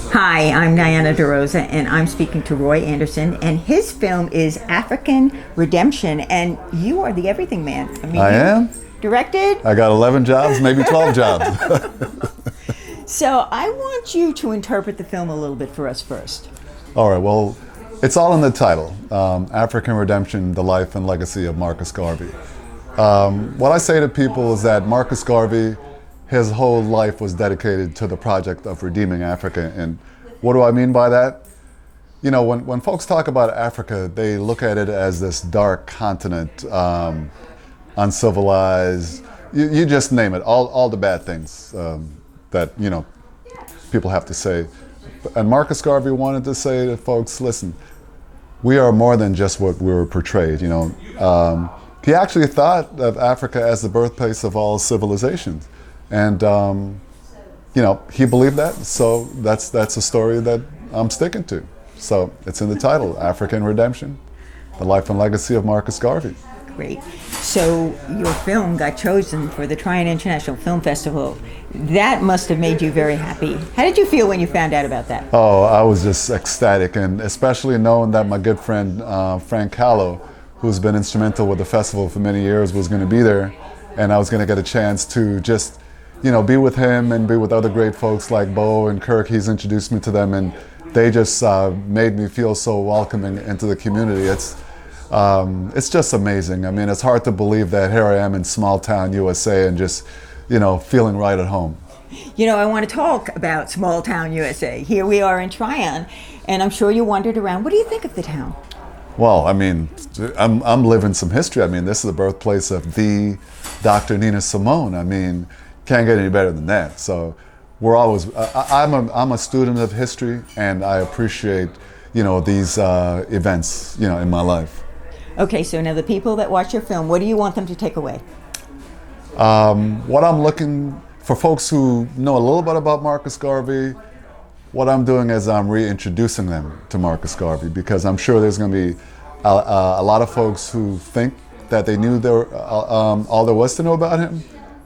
Hi, I'm Diana De Rosa, and I'm speaking to Roy Anderson, and his film is African Redemption, and you are the everything man. I am. Directed? I got 11 jobs, maybe 12 jobs. So I want you to interpret the film a little bit for us first. All right, well, it's all in the title, African Redemption, the Life and Legacy of Marcus Garvey. What I say to people is that Marcus Garvey, his whole life was dedicated to the project of redeeming Africa. And what do I mean by that? You know, when folks talk about Africa, they look at it as this dark continent, uncivilized, you just name it, all the bad things that, you know, people have to say. And Marcus Garvey wanted to say to folks, listen, we are more than just what we were portrayed, you know. He actually thought of Africa as the birthplace of all civilizations. And, you know, he believed that, so that's a story that I'm sticking to. So it's in the title, African Redemption, the Life and Legacy of Marcus Garvey. Great. So your film got chosen for the Trian International Film Festival. That must have made you very happy. How did you feel when you found out about that? Oh, I was just ecstatic, and especially knowing that my good friend Frank Callow, who's been instrumental with the festival for many years, was going to be there, and I was going to get a chance to just, you know, be with him and be with other great folks like Bo and Kirk. He's introduced me to them, and they just made me feel so welcoming into the community. It's just amazing. I mean, it's hard to believe that here I am in small town USA and just, you know, feeling right at home. You know, I want to talk about small town USA. Here we are in Trian, and I'm sure you wandered around. What do you think of the town? Well, I mean, I'm living some history. I mean, this is the birthplace of the Dr. Nina Simone. I mean, can't get any better than that. So we're always, I'm a student of history, and I appreciate, you know, these events, you know, in my life. Okay, so now the people that watch your film, what do you want them to take away? What I'm looking for folks who know a little bit about Marcus Garvey, what I'm doing is I'm reintroducing them to Marcus Garvey, because I'm sure there's going to be a lot of folks who think that they knew all there was to know about him,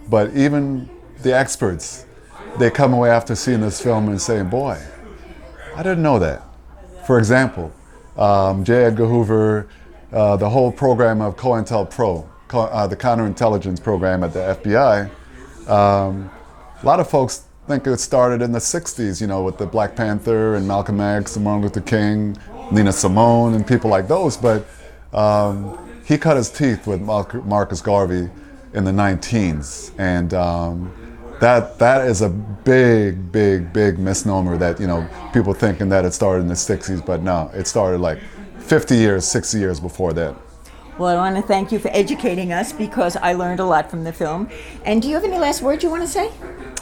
but even the experts, they come away after seeing this film and saying, boy, I didn't know that. For example, J. Edgar Hoover, the whole program of COINTELPRO, the counterintelligence program at the FBI, a lot of folks think it started in the 60s, you know, with the Black Panther and Malcolm X and Martin Luther King, Nina Simone and people like those, but he cut his teeth with Marcus Garvey in the 19s, and that is a big misnomer that, you know, people thinking that it started in the 60s, but no, it started like 50 years, 60 years before that. Well, I want to thank you for educating us, because I learned a lot from the film. And do you have any last words you want to say?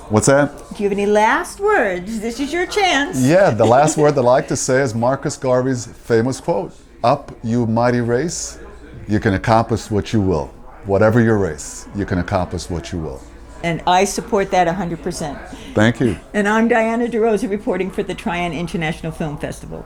What's that? Do you have any last words? This is your chance. Yeah, the last word that I like to say is Marcus Garvey's famous quote, "Up, you mighty race, you can accomplish what you will. Whatever your race, you can accomplish what you will." And I support that 100%. Thank you. And I'm Diana De Rosa, reporting for the Trian International Film Festival.